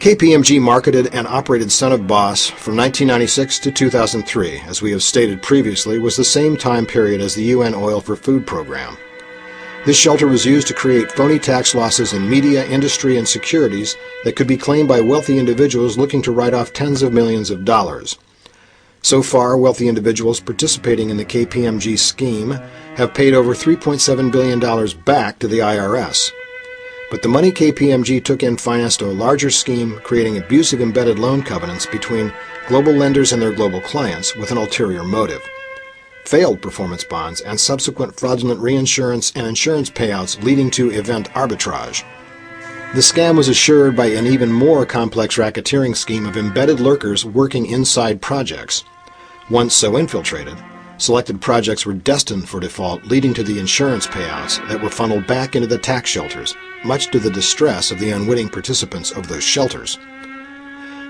KPMG marketed and operated Son of Boss from 1996 to 2003, as we have stated previously, was the same time period as the UN Oil for Food program. This shelter was used to create phony tax losses in media, industry, and securities that could be claimed by wealthy individuals looking to write off tens of millions of dollars. So far, wealthy individuals participating in the KPMG scheme have paid over $3.7 billion back to the IRS. But the money KPMG took in financed a larger scheme, creating abusive embedded loan covenants between global lenders and their global clients with an ulterior motive. Failed performance bonds and subsequent fraudulent reinsurance and insurance payouts leading to event arbitrage. The scam was assured by an even more complex racketeering scheme of embedded lurkers working inside projects. Once so infiltrated, selected projects were destined for default, leading to the insurance payouts that were funneled back into the tax shelters, much to the distress of the unwitting participants of those shelters.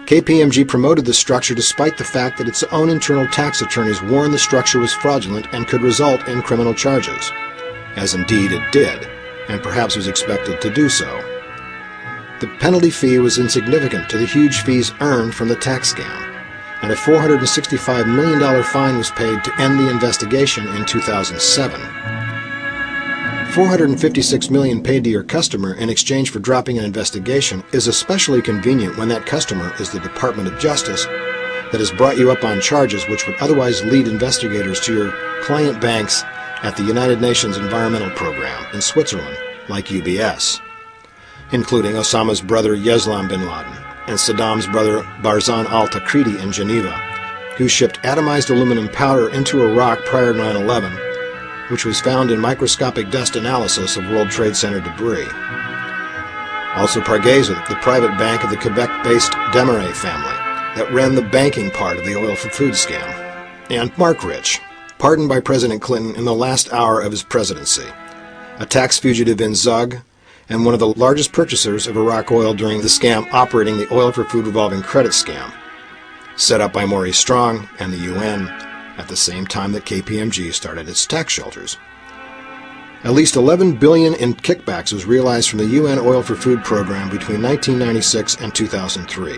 KPMG promoted the structure despite the fact that its own internal tax attorneys warned the structure was fraudulent and could result in criminal charges, as indeed it did, and perhaps was expected to do so. The penalty fee was insignificant to the huge fees earned from the tax scam, and a $465 million fine was paid to end the investigation in 2007. $456 million paid to your customer in exchange for dropping an investigation is especially convenient when that customer is the Department of Justice that has brought you up on charges which would otherwise lead investigators to your client banks at the United Nations Environmental Program in Switzerland, like UBS, including Osama's brother Yeslam bin Laden and Saddam's brother Barzan al-Takriti in Geneva, who shipped atomized aluminum powder into Iraq prior to 9/11, which was found in microscopic dust analysis of World Trade Center debris. Also Pargesa, the private bank of the Quebec-based Desmarais family that ran the banking part of the oil for food scam. And Mark Rich, pardoned by President Clinton in the last hour of his presidency, a tax fugitive in Zug, and one of the largest purchasers of Iraq oil during the scam operating the oil for food revolving credit scam, set up by Maurice Strong and the UN, at the same time that KPMG started its tax shelters. At least $11 billion in kickbacks was realized from the UN Oil for Food program between 1996 and 2003.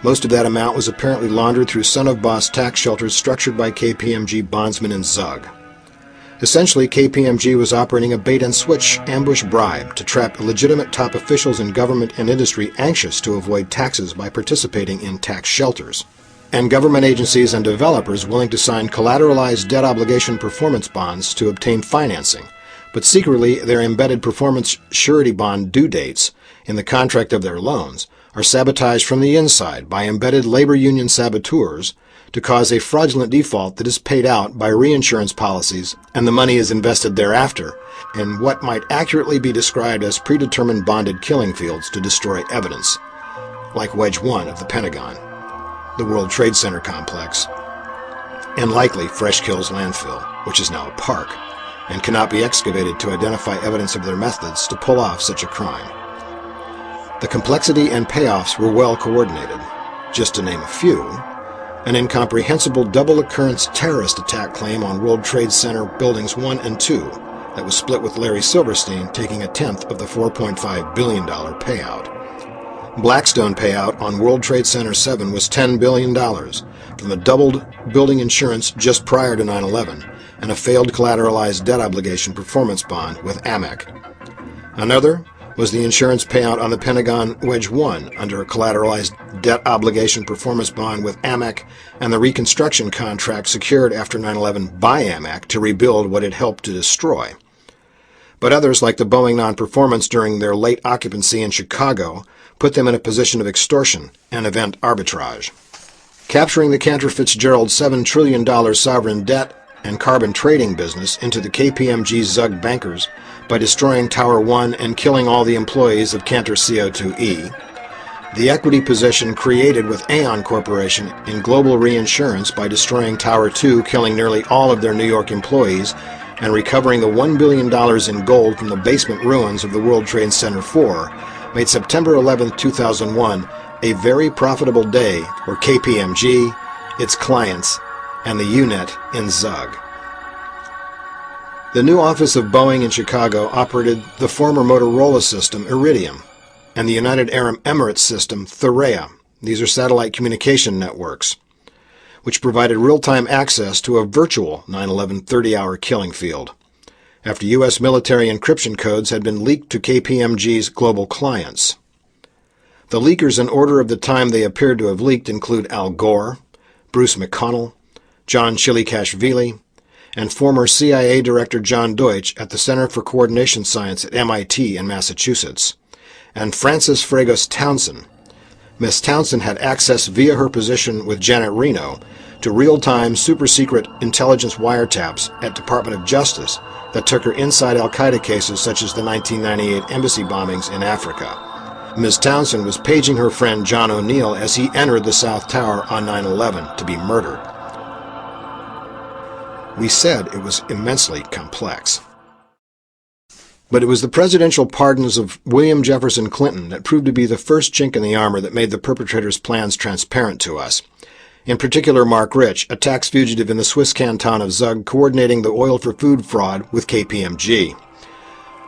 Most of that amount was apparently laundered through Son of Boss tax shelters structured by KPMG bondsmen in Zug. Essentially, KPMG was operating a bait-and-switch ambush bribe to trap legitimate top officials in government and industry anxious to avoid taxes by participating in tax shelters, and government agencies and developers willing to sign collateralized debt obligation performance bonds to obtain financing, but secretly their embedded performance surety bond due dates in the contract of their loans are sabotaged from the inside by embedded labor union saboteurs to cause a fraudulent default that is paid out by reinsurance policies, and the money is invested thereafter in what might accurately be described as predetermined bonded killing fields to destroy evidence, like Wedge 1 of the Pentagon, the World Trade Center complex, and likely Fresh Kills landfill, which is now a park, and cannot be excavated to identify evidence of their methods to pull off such a crime. The complexity and payoffs were well coordinated. Just to name a few, an incomprehensible double-occurrence terrorist attack claim on World Trade Center Buildings 1 and 2 that was split with Larry Silverstein taking a tenth of the $4.5 billion payout. Blackstone payout on World Trade Center 7 was $10 billion from the doubled building insurance just prior to 9/11 and a failed collateralized debt obligation performance bond with Amex. Another was the insurance payout on the Pentagon Wedge 1 under a collateralized debt obligation performance bond with Amex and the reconstruction contract secured after 9/11 by Amex to rebuild what it helped to destroy. But others, like the Boeing non-performance during their late occupancy in Chicago, put them in a position of extortion and event arbitrage. Capturing the Cantor Fitzgerald $7 trillion sovereign debt and carbon trading business into the KPMG Zug bankers by destroying Tower 1 and killing all the employees of Cantor CO2E, the equity position created with Aon Corporation in global reinsurance by destroying Tower 2, killing nearly all of their New York employees, and recovering the $1 billion in gold from the basement ruins of the World Trade Center 4, made September 11, 2001 a very profitable day for KPMG, its clients, and the UNet in Zug. The new office of Boeing in Chicago operated the former Motorola system Iridium, and the United Arab Emirates system Thuraya. These are satellite communication networks, which provided real-time access to a virtual 9/11 30-hour killing field, after U.S. military encryption codes had been leaked to KPMG's global clients. The leakers in order of the time they appeared to have leaked include Al Gore, Bruce McConnell, John Chilikashvili, and former CIA Director John Deutsch at the Center for Coordination Science at MIT in Massachusetts, and Frances Fragos Townsend. Miss Townsend had access via her position with Janet Reno to real-time, super-secret intelligence wiretaps at Department of Justice that took her inside al-Qaeda cases such as the 1998 embassy bombings in Africa. Ms. Townsend was paging her friend John O'Neill as he entered the South Tower on 9/11 to be murdered. We said it was immensely complex. But it was the presidential pardons of William Jefferson Clinton that proved to be the first chink in the armor that made the perpetrators' plans transparent to us. In particular, Mark Rich, a tax fugitive in the Swiss canton of Zug, coordinating the oil for food fraud with KPMG.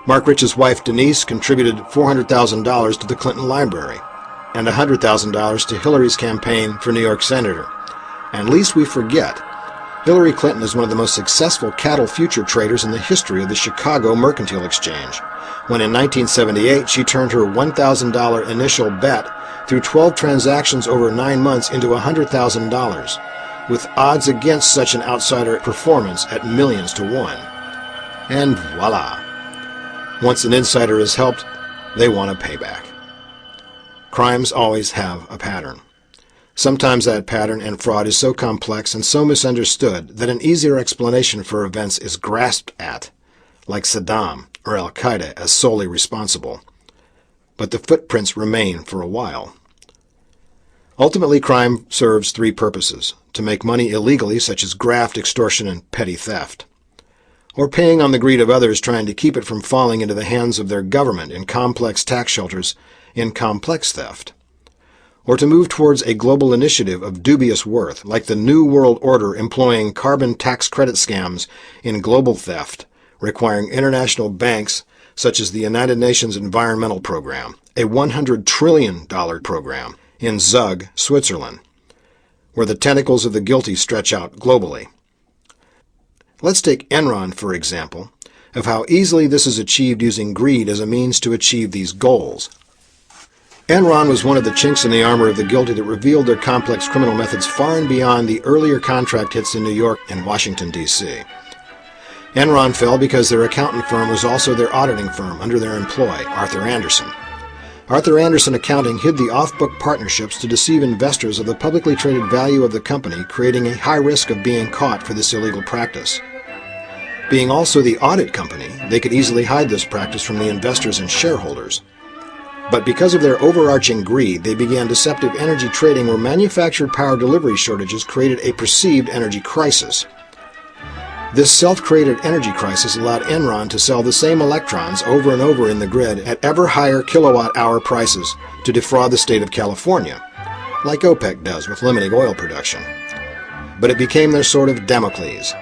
Mark Rich's wife, Denise, contributed $400,000 to the Clinton Library and $100,000 to Hillary's campaign for New York Senator. And lest we forget, Hillary Clinton is one of the most successful cattle future traders in the history of the Chicago Mercantile Exchange, when in 1978 she turned her $1,000 initial bet through 12 transactions over 9 months into $100,000, with odds against such an outsider performance at millions to one. And voila! Once an insider is helped, they want a payback. Crimes always have a pattern. Sometimes that pattern and fraud is so complex and so misunderstood that an easier explanation for events is grasped at, like Saddam or al-Qaeda as solely responsible. But the footprints remain for a while. Ultimately, crime serves three purposes: to make money illegally, such as graft, extortion, and petty theft, or paying on the greed of others trying to keep it from falling into the hands of their government in complex tax shelters in complex theft, or to move towards a global initiative of dubious worth, like the New World Order employing carbon tax credit scams in global theft, requiring international banks such as the United Nations Environmental Program, a $100 trillion program, in Zug, Switzerland, where the tentacles of the guilty stretch out globally. Let's take Enron, for example, of how easily this is achieved using greed as a means to achieve these goals. Enron was one of the chinks in the armor of the guilty that revealed their complex criminal methods far and beyond the earlier contract hits in New York and Washington, D.C. Enron fell because their accountant firm was also their auditing firm under their employee, Arthur Andersen. Arthur Andersen Accounting hid the off-book partnerships to deceive investors of the publicly traded value of the company, creating a high risk of being caught for this illegal practice. Being also the audit company, they could easily hide this practice from the investors and shareholders. But because of their overarching greed, they began deceptive energy trading where manufactured power delivery shortages created a perceived energy crisis. This self-created energy crisis allowed Enron to sell the same electrons over and over in the grid at ever higher kilowatt-hour prices to defraud the state of California, like OPEC does with limiting oil production. But it became their sword of Damocles.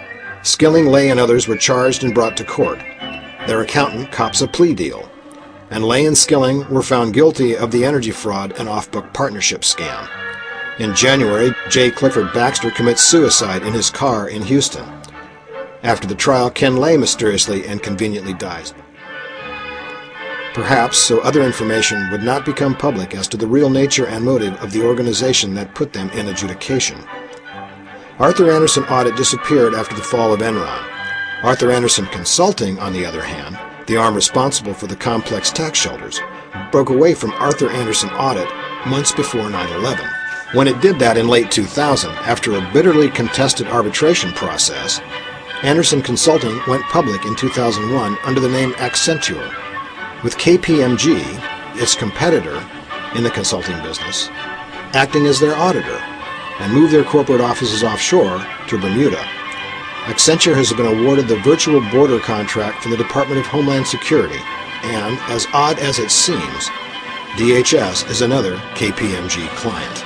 Skilling, Lay, and others were charged and brought to court. Their accountant cops a plea deal, and Lay and Skilling were found guilty of the energy fraud and off-book partnership scam. In January, J. Clifford Baxter commits suicide in his car in Houston. After the trial, Ken Lay mysteriously and conveniently dies. Perhaps so other information would not become public as to the real nature and motive of the organization that put them in adjudication. Arthur Andersen Audit disappeared after the fall of Enron. Arthur Andersen Consulting, on the other hand, the arm responsible for the complex tax shelters, broke away from Arthur Andersen Audit months before 9/11. When it did that in late 2000, after a bitterly contested arbitration process, Andersen Consulting went public in 2001 under the name Accenture, with KPMG, its competitor in the consulting business, acting as their auditor, and moved their corporate offices offshore to Bermuda. Accenture has been awarded the virtual border contract from the Department of Homeland Security, and, as odd as it seems, DHS is another KPMG client.